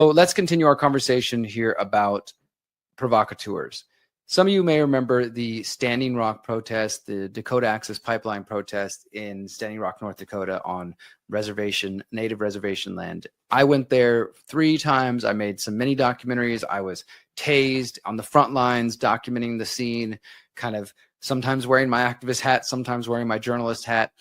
So let's continue our conversation here about provocateurs. Some of you may remember the Standing Rock protest, the Dakota Access Pipeline protest in Standing Rock, North Dakota on native reservation land. I went there 3 times. I made some mini documentaries. I was tased on the front lines, documenting the scene, kind of sometimes wearing my activist hat, sometimes wearing my journalist hat,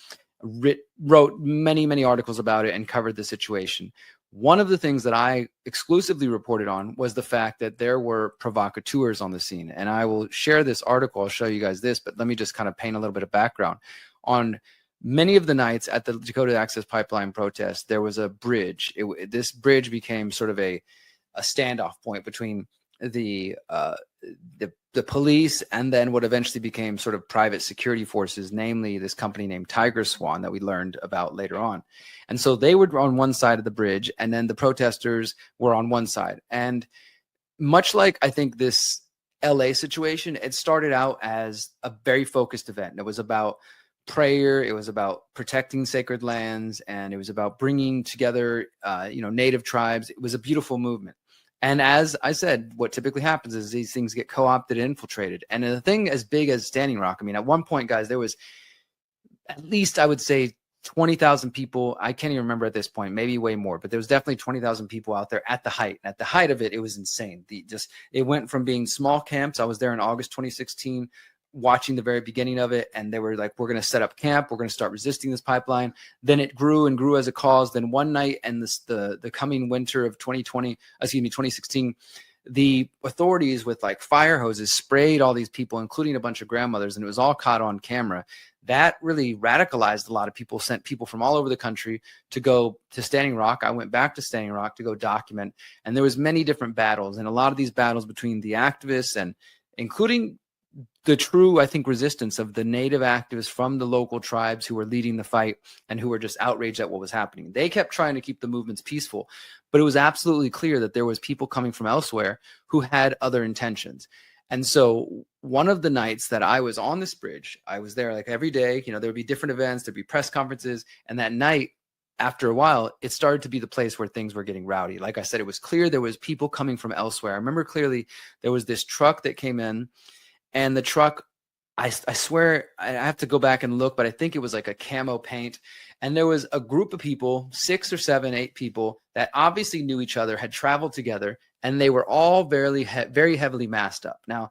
wrote many, many articles about it and covered the situation. One of the things that I exclusively reported on was the fact that there were provocateurs on the scene. And I will share this article. I'll show you guys this, but let me just kind of paint a little bit of background. On many of the nights at the Dakota Access Pipeline protest, there was a bridge. This bridge became sort of a standoff point between the police and then what eventually became sort of private security forces, namely this company named Tigerswan that we learned about later on. And so they were on one side of the bridge, and then the protesters were on one side. And much like I think this LA situation, it started out as a very focused event. It was about prayer, it was about protecting sacred lands, and it was about bringing together native tribes. It was a beautiful movement. And as I said, what typically happens is these things get co-opted and infiltrated. And a thing as big as Standing Rock, I mean, at one point, guys, there was at least, I would say, 20,000 people. I can't even remember at this point, maybe way more, but there was definitely 20,000 people out there at the height. At the height of it, it was insane. It went from being small camps. I was there in August 2016, watching the very beginning of it, and they were like, we're going to set up camp, we're going to start resisting this pipeline. Then it grew and grew as a cause. Then one night, and the coming winter of 2016, the authorities with like fire hoses sprayed all these people, including a bunch of grandmothers, and it was all caught on camera. That really radicalized a lot of people, sent people from all over the country to go to Standing Rock. I went back to Standing Rock to go document, and there was many different battles, and a lot of these battles between the activists and including the true, I think, resistance of the native activists from the local tribes who were leading the fight and who were just outraged at what was happening. They kept trying to keep the movements peaceful, but it was absolutely clear that there was people coming from elsewhere who had other intentions. And so one of the nights that I was on this bridge, I was there like every day, there would be different events, there'd be press conferences. And that night, after a while, it started to be the place where things were getting rowdy. Like I said, it was clear there was people coming from elsewhere. I remember clearly there was this truck that came in, and the truck, I swear, I have to go back and look, but I think it was like a camo paint. And there was a group of people, 6 or 7, 8 people that obviously knew each other, had traveled together, and they were all very heavily masked up. Now,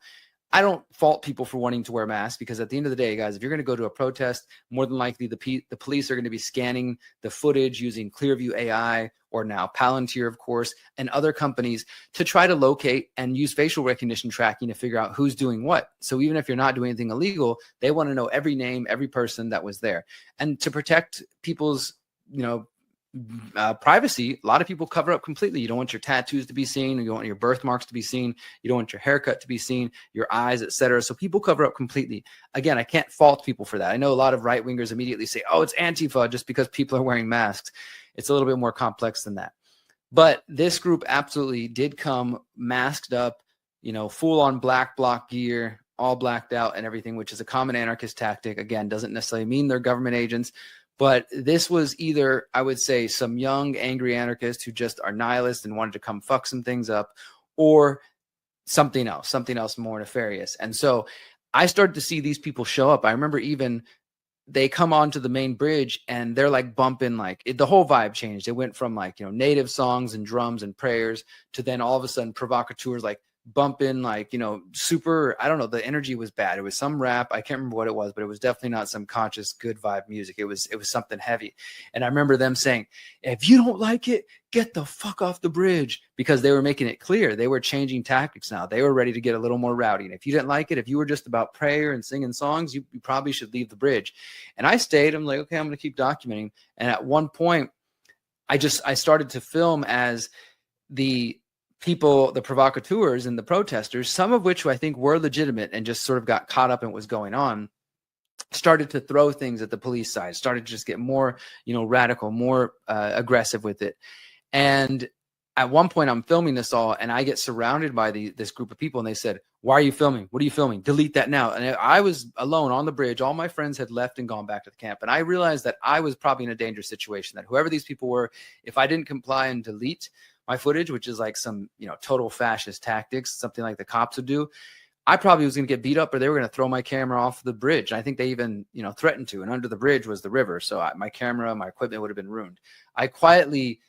I don't fault people for wanting to wear masks, because at the end of the day, guys, if you're going to go to a protest, more than likely the police are going to be scanning the footage using Clearview AI, or now Palantir, of course, and other companies to try to locate and use facial recognition tracking to figure out who's doing what. So even if you're not doing anything illegal, they want to know every name, every person that was there. And to protect people's, privacy, a lot of people cover up completely. You don't want your tattoos to be seen. You don't want your birthmarks to be seen. You don't want your haircut to be seen, your eyes, etc. So people cover up completely. Again, I can't fault people for that. I know a lot of right wingers immediately say, oh, it's Antifa just because people are wearing masks. It's a little bit more complex than that. But this group absolutely did come masked up, full on black bloc gear, all blacked out and everything, which is a common anarchist tactic. Again, doesn't necessarily mean they're government agents. But this was either, I would say, some young, angry anarchists who just are nihilists and wanted to come fuck some things up, or something else more nefarious. And so I started to see these people show up. I remember even they come onto the main bridge and they're like bumping, the whole vibe changed. It went from native songs and drums and prayers to then all of a sudden provocateurs bumping super, I don't know, the energy was bad. It was some rap, I can't remember what it was, but it was definitely not some conscious good vibe music. It was something heavy. And I remember them saying, if you don't like it, get the fuck off the bridge, because they were making it clear they were changing tactics now. They were ready to get a little more rowdy. And if you didn't like it, if you were just about prayer and singing songs, you probably should leave the bridge. And I stayed. I'm like, okay, I'm going to keep documenting. And at one point I started to film as the people, the provocateurs and the protesters, some of which I think were legitimate and just sort of got caught up in what was going on, started to throw things at the police side, started to just get more, radical, more aggressive with it. And at one point I'm filming this all, and I get surrounded by this group of people, and they said, why are you filming? What are you filming? Delete that now. And I was alone on the bridge. All my friends had left and gone back to the camp. And I realized that I was probably in a dangerous situation, that whoever these people were, if I didn't comply and delete, my footage, which is like some, total fascist tactics, something like the cops would do, I probably was going to get beat up, or they were going to throw my camera off the bridge. And I think they even, threatened to. And under the bridge was the river. So my camera, my equipment would have been ruined. I quietly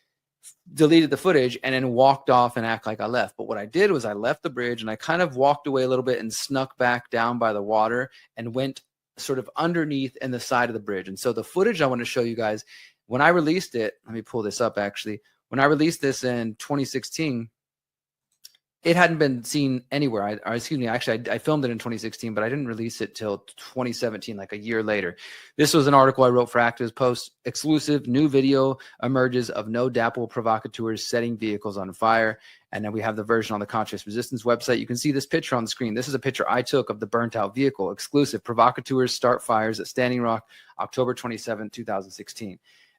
deleted the footage and then walked off and act like I left. But what I did was I left the bridge and I kind of walked away a little bit and snuck back down by the water and went sort of underneath in the side of the bridge. And so the footage I want to show you guys, when I released it, let me pull this up actually. When I released this in 2016, it hadn't been seen anywhere. I filmed it in 2016, but I didn't release it till 2017, like a year later. This was an article I wrote for Activist Post. Exclusive new video emerges of No DAPL provocateurs setting vehicles on fire. And then we have the version on the Conscious Resistance website. You can see this picture on the screen. This is a picture I took of the burnt out vehicle. Exclusive: provocateurs start fires at Standing Rock, October 27, 2016.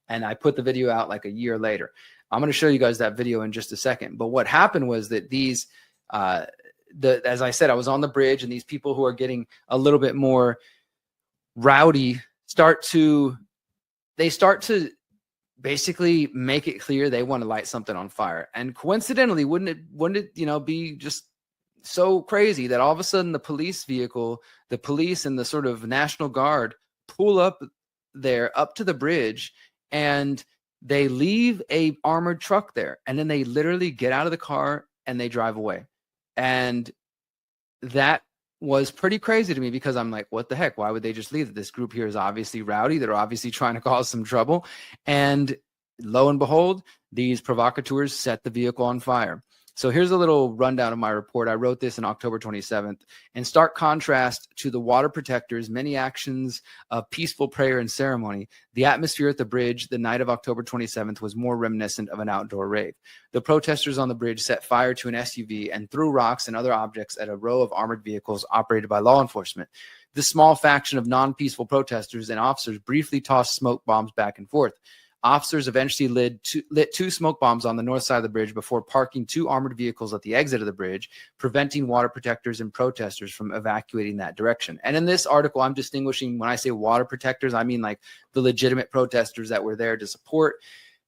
And I put the video out like a year later. I'm going to show you guys that video in just a second. But what happened was that these, as I said, I was on the bridge, and these people who are getting a little bit more rowdy start to basically make it clear they want to light something on fire. And coincidentally, wouldn't it be just so crazy that all of a sudden the police vehicle, the police and the sort of National Guard pull up there up to the bridge, and they leave a armored truck there, and then they literally get out of the car and they drive away. And that was pretty crazy to me, because I'm like, what the heck? Why would they just leave? This group here is obviously rowdy. They're obviously trying to cause some trouble. And lo and behold, these provocateurs set the vehicle on fire. So here's a little rundown of my report. I wrote this in October 27th. In stark contrast to the water protectors' many actions of peaceful prayer and ceremony, the atmosphere at the bridge the night of October 27th was more reminiscent of an outdoor rave. The protesters on the bridge set fire to an SUV and threw rocks and other objects at a row of armored vehicles operated by law enforcement. This small faction of non-peaceful protesters and officers briefly tossed smoke bombs back and forth. Officers eventually lit two smoke bombs on the north side of the bridge before parking two armored vehicles at the exit of the bridge, preventing water protectors and protesters from evacuating that direction. And in this article, I'm distinguishing, when I say water protectors, I mean like the legitimate protesters that were there to support.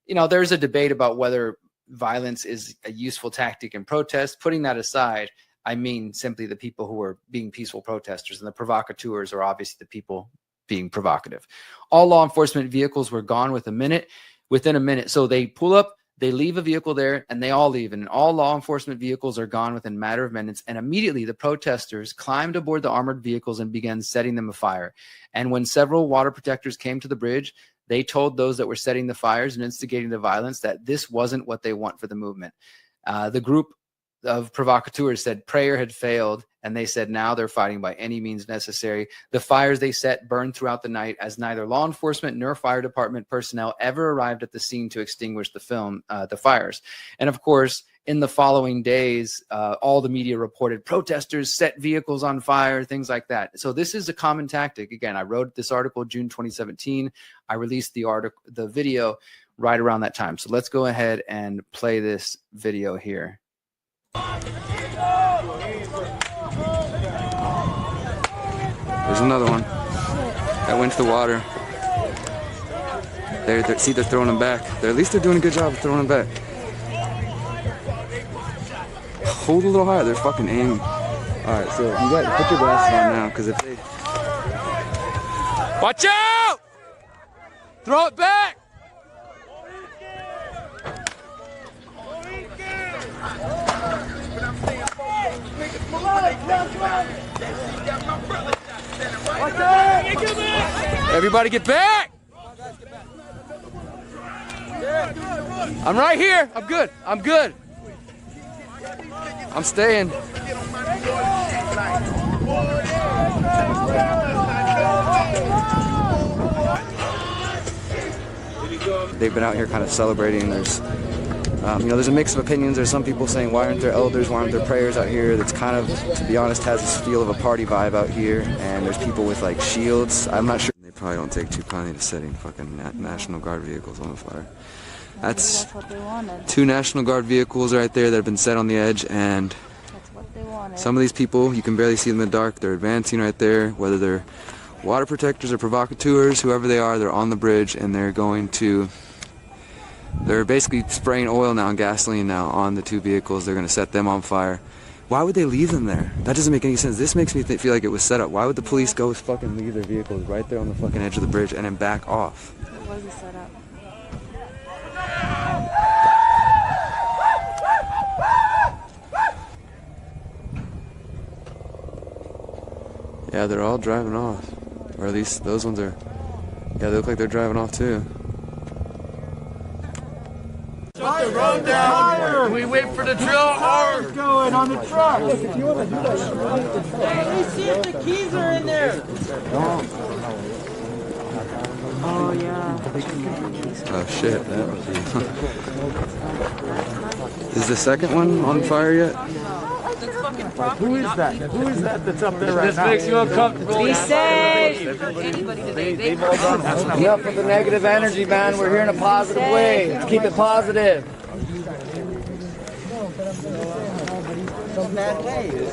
There's a debate about whether violence is a useful tactic in protest. Putting that aside, I mean simply the people who are being peaceful protesters, and the provocateurs are obviously the people being provocative. All law enforcement vehicles were gone within a minute. So they pull up, they leave a vehicle there, and they all leave. And all law enforcement vehicles are gone within a matter of minutes. And immediately the protesters climbed aboard the armored vehicles and began setting them afire. And when several water protectors came to the bridge, they told those that were setting the fires and instigating the violence that this wasn't what they want for the movement. The group of provocateurs said prayer had failed, and they said now they're fighting by any means necessary. The fires they set burned throughout the night, as neither law enforcement nor fire department personnel ever arrived at the scene to extinguish the fires. And of course, in the following days, all the media reported protesters set vehicles on fire, things like that. So this is a common tactic. Again, I wrote this article June 2017. I released the video right around that time. So let's go ahead and play this video here. There's another one that went to the water. They're throwing them back. At least they're doing a good job of throwing them back. Hold a little higher. They're fucking aiming. All right, so you got to put your glasses on now, because if they watch out, throw it back. Everybody get back! I'm right here. I'm good. I'm good. I'm staying. They've been out here kind of celebrating. There's a mix of opinions. There's some people saying, why aren't there elders, why aren't there prayers out here? That's kind of, to be honest, has this feel of a party vibe out here. And there's people with like shields. I'm not sure. They probably don't take too kindly to setting fucking National Guard vehicles on fire. That's what they wanted. Two National Guard vehicles right there that have been set on the edge, and that's what they wanted. Some of these people, you can barely see them in the dark. They're advancing right there, whether they're water protectors or provocateurs, whoever they are, they're on the bridge, and they're going to They're basically spraying oil now and gasoline now on the two vehicles. They're going to set them on fire. Why would they leave them there? That doesn't make any sense. This makes me feel like it was set up. Why would the police go fucking leave their vehicles right there on the fucking edge of the bridge and then back off? It was a setup. Yeah, they're all driving off. Or at least those ones are... Yeah, they look like they're driving off too. Shut the road down. We wait for the drill hard. Going on the truck. Hey, let me see if the keys are in there. Oh, yeah. Oh shit. Is the second one on fire yet? Who is that? Who is that that's up there right now? This makes you uncomfortable. Be safe. Enough with the negative energy, man. We're here in a positive way. Let's keep it positive.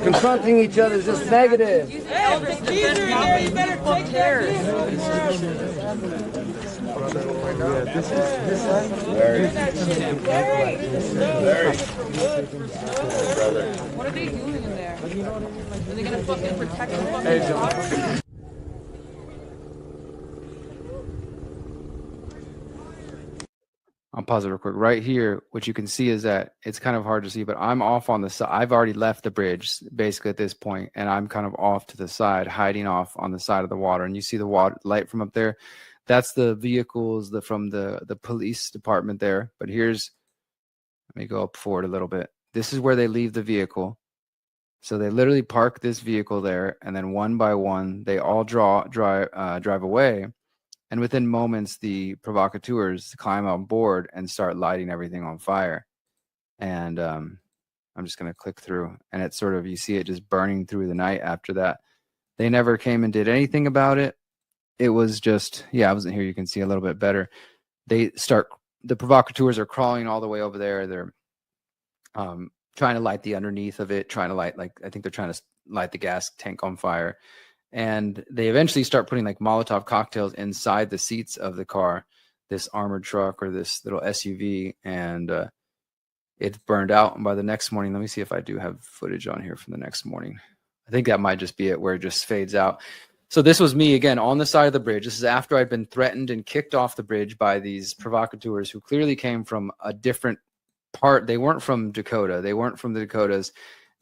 Confronting each other is just negative. Hey, if the keys are in there, you better take care. What are they doing in there? Are they gonna fucking protect the fucking car? I'll pause it real quick. Right here, what you can see is that it's kind of hard to see, but I'm off on the side. I've already left the bridge basically at this point, and I'm kind of off to the side, hiding off on the side of the water. And you see the water light from up there. That's the vehicles from the police department there. But here's, let me go up forward a little bit. This is where they leave the vehicle. So they literally park this vehicle there, and then one by one, they all drive away. And within moments, the provocateurs climb on board and start lighting everything on fire. And I'm just going to click through. And it's sort of, you see it just burning through the night after that. They never came and did anything about it. It was just, yeah, I wasn't here. You can see a little bit better. The provocateurs are crawling all the way over there. They're trying to light the underneath of it, trying to light, like, I think they're trying to light the gas tank on fire. And they eventually start putting like Molotov cocktails inside the seats of the car, this armored truck or this little SUV, and it's burned out. And by the next morning, let me see if I do have footage on here from the next morning. I think that might just be it, where it just fades out. So this was me again on the side of the bridge. This is after I'd been threatened and kicked off the bridge by these provocateurs who clearly came from a different part. They weren't from Dakota. They weren't from the Dakotas.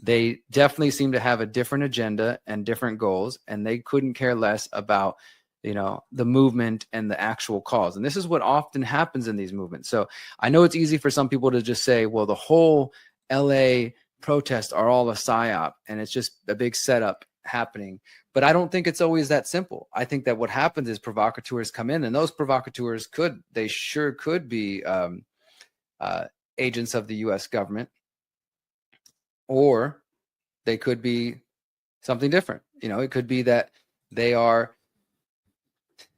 They definitely seem to have a different agenda and different goals, and they couldn't care less about, you know, the movement and the actual cause. And this is what often happens in these movements. So I know it's easy for some people to just say, well, the whole LA protests are all a psyop and it's just a big setup happening. But I don't think it's always that simple. I think that what happens is provocateurs come in, and those provocateurs sure could be agents of the U.S. government. Or they could be something different. You know, it could be that they are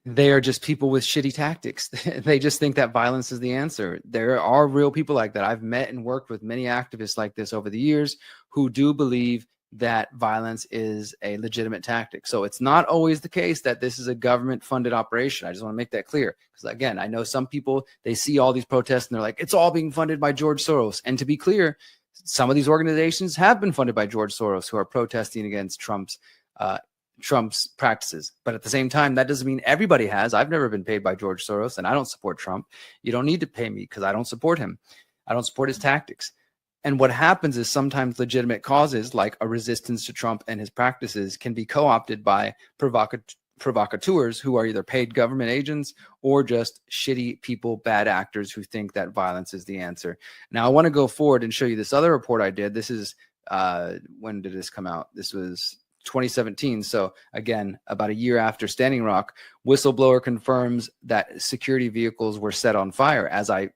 just people with shitty tactics. They just think that violence is the answer. There are real people like that. I've met and worked with many activists like this over the years who do believe that violence is a legitimate tactic. So it's not always the case that this is a government-funded operation. I just want to make that clear. Because again, I know some people, they see all these protests and they're like, it's all being funded by George Soros. And to be clear, some of these organizations have been funded by George Soros who are protesting against Trump's practices. But at the same time, that doesn't mean everybody has. I've never been paid by George Soros, and I don't support Trump. You don't need to pay me because I don't support him. I don't support his tactics. And what happens is sometimes legitimate causes like a resistance to Trump and his practices can be co-opted by provocateurs who are either paid government agents or just shitty people, bad actors who think that violence is the answer. Now, I want to go forward and show you this other report I did. This is, when did this come out? This was 2017. So again, about a year after Standing Rock, whistleblower confirms that security vehicles were set on fire. As I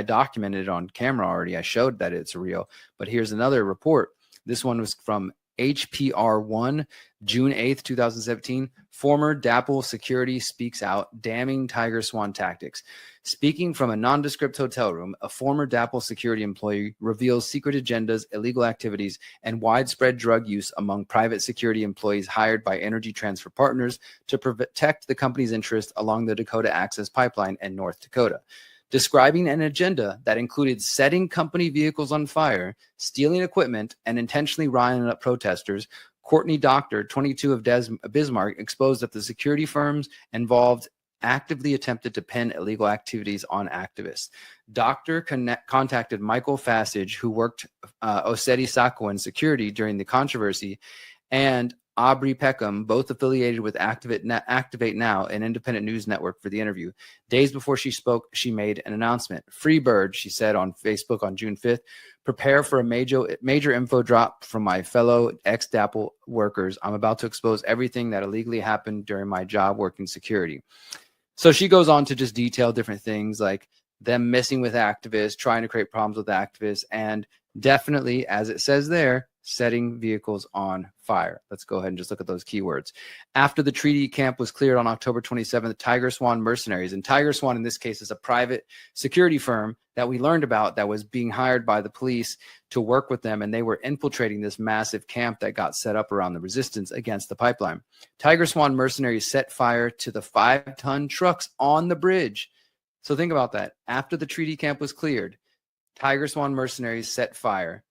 documented it on camera already. I showed that it's real, but here's another report. This one was from HPR1, June 8th, 2017. Former DAPL security speaks out, damning Tigerswan tactics. Speaking from a nondescript hotel room, a former DAPL security employee reveals secret agendas, illegal activities, and widespread drug use among private security employees hired by Energy Transfer Partners to protect the company's interest along the Dakota Access Pipeline in North Dakota. describing an agenda that included setting company vehicles on fire, stealing equipment, and intentionally riling up protesters. Courtney Doctor, 22 of Bismarck, exposed that the security firms involved actively attempted to pin illegal activities on activists. Doctor contacted Michael Fassage, who worked Ossetti Sakowin security during the controversy, and Aubrey Peckham, both affiliated with Activate Now, an independent news network, for the interview. Days before she spoke, she made an announcement. Free bird, she said on Facebook on June 5th. Prepare for a major info drop from my fellow ex-DAPL workers. I'm about to expose everything that illegally happened during my job working security. So she goes on to just detail different things like them messing with activists, trying to create problems with activists, and definitely, as it says there, setting vehicles on fire. Let's go ahead and just look at those keywords. After the treaty camp was cleared on October 27th, Tigerswan mercenaries, and Tigerswan in this case is a private security firm that we learned about that was being hired by the police to work with them, and they were infiltrating this massive camp that got set up around the resistance against the pipeline. Tigerswan mercenaries set fire to the 5-ton trucks on the bridge. So think about that. After the treaty camp was cleared, Tigerswan mercenaries set fire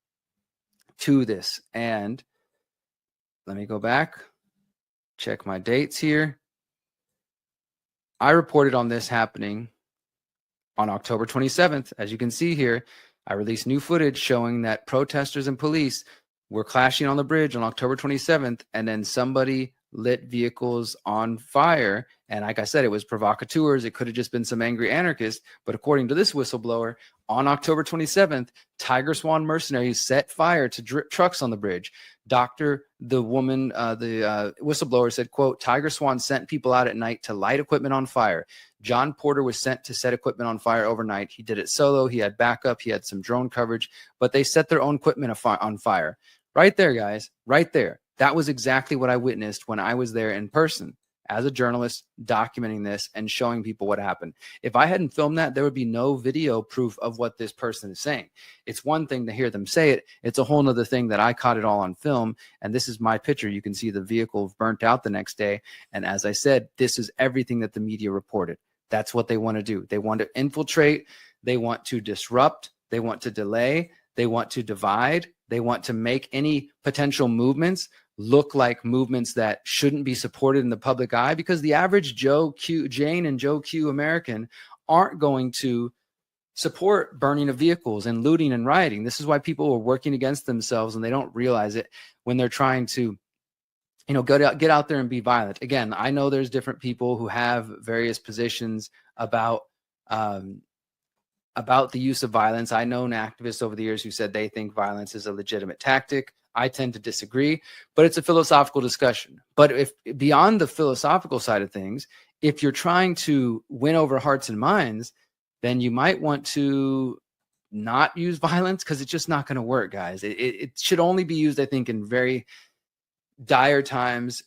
to this. And let me go back, check my dates here. I reported on this happening on October 27th. As you can see here, I released new footage showing that protesters and police were clashing on the bridge on October 27th, and then somebody lit vehicles on fire. And like I said, it was provocateurs. It could have just been some angry anarchists. But according to this whistleblower, on October 27th, Tigerswan mercenaries set fire to trucks on the bridge. The whistleblower said, quote, Tigerswan sent people out at night to light equipment on fire. John Porter was sent to set equipment on fire overnight. He did it solo. He had backup. He had some drone coverage, but they set their own equipment on fire. Right there, guys, right there. That was exactly what I witnessed when I was there in person as a journalist, documenting this and showing people what happened. If I hadn't filmed that, there would be no video proof of what this person is saying. It's one thing to hear them say it. It's a whole nother thing that I caught it all on film. And this is my picture. You can see the vehicle burnt out the next day. And as I said, this is everything that the media reported. That's what they want to do. They want to infiltrate. They want to disrupt. They want to delay. They want to divide. They want to make any potential movements look like movements that shouldn't be supported in the public eye, because the average Jane and Joe Q American aren't going to support burning of vehicles and looting and rioting. This is why people are working against themselves and they don't realize it when they're trying to, get out there and be violent. Again, I know there's different people who have various positions about the use of violence. I know activists over the years who said they think violence is a legitimate tactic. I tend to disagree, but it's a philosophical discussion. But if beyond the philosophical side of things, if you're trying to win over hearts and minds, then you might want to not use violence, because it's just not going to work, guys. It should only be used, I think, in very dire times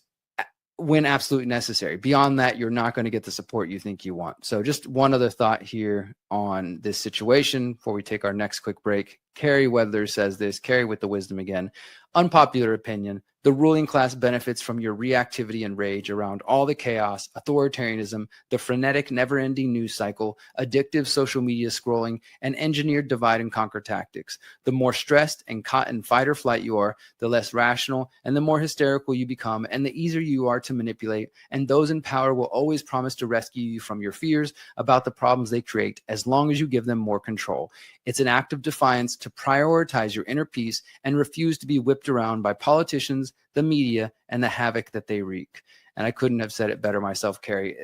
when absolutely necessary. Beyond that, you're not going to get the support you think you want. So just one other thought here on this situation before we take our next quick break. Carrie Wedler says this, Carrie with the wisdom again. Unpopular opinion. The ruling class benefits from your reactivity and rage around all the chaos, authoritarianism, the frenetic, never-ending news cycle, addictive social media scrolling, and engineered divide and conquer tactics. The more stressed and caught in fight or flight you are, the less rational and the more hysterical you become, and the easier you are to manipulate. And those in power will always promise to rescue you from your fears about the problems they create, as long as you give them more control. It's an act of defiance to prioritize your inner peace and refuse to be whipped around by politicians, the media, and the havoc that they wreak. And I couldn't have said it better myself, Carrie.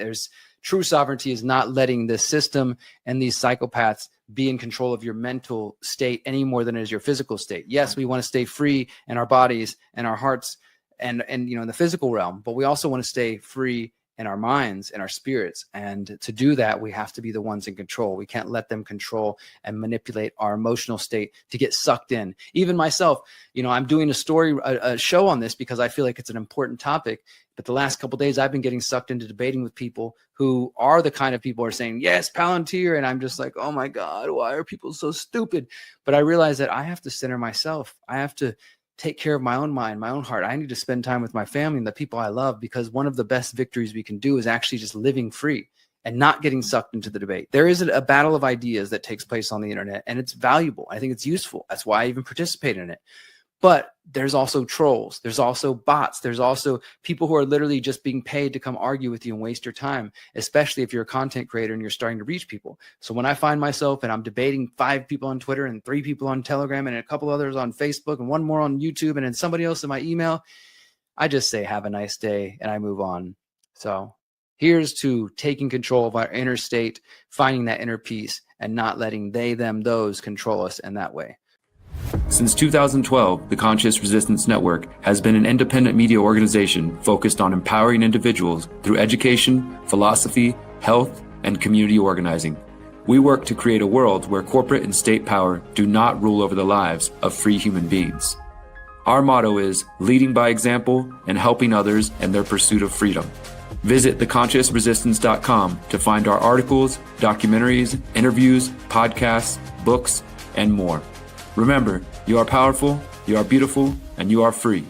True sovereignty is not letting this system and these psychopaths be in control of your mental state any more than it is your physical state. Yes, we want to stay free in our bodies and our hearts and in the physical realm, but we also want to stay free in our minds and our spirits. And to do that, we have to be the ones in control. We can't let them control and manipulate our emotional state to get sucked in. Even myself, I'm doing a show on this because I feel like it's an important topic. But the last couple of days, I've been getting sucked into debating with people who are the kind of people who are saying, yes, Palantir. And I'm just like, oh my God, why are people so stupid? But I realize that I have to center myself. I have to take care of my own mind, my own heart. I need to spend time with my family and the people I love, because one of the best victories we can do is actually just living free. and not getting sucked into the debate. There is a battle of ideas that takes place on the internet, and it's valuable. I think it's useful. That's why I even participate in it. But there's also trolls. There's also bots. There's also people who are literally just being paid to come argue with you and waste your time, especially if you're a content creator and you're starting to reach people. So when I find myself and I'm debating 5 people on Twitter and 3 people on Telegram and a couple others on Facebook and 1 more on YouTube and then somebody else in my email, I just say, have a nice day, and I move on. So here's to taking control of our inner state, finding that inner peace, and not letting they, them, those control us in that way. Since 2012, the Conscious Resistance Network has been an independent media organization focused on empowering individuals through education, philosophy, health, and community organizing. We work to create a world where corporate and state power do not rule over the lives of free human beings. Our motto is leading by example and helping others in their pursuit of freedom. Visit theconsciousresistance.com to find our articles, documentaries, interviews, podcasts, books, and more. Remember, you are powerful, you are beautiful, and you are free.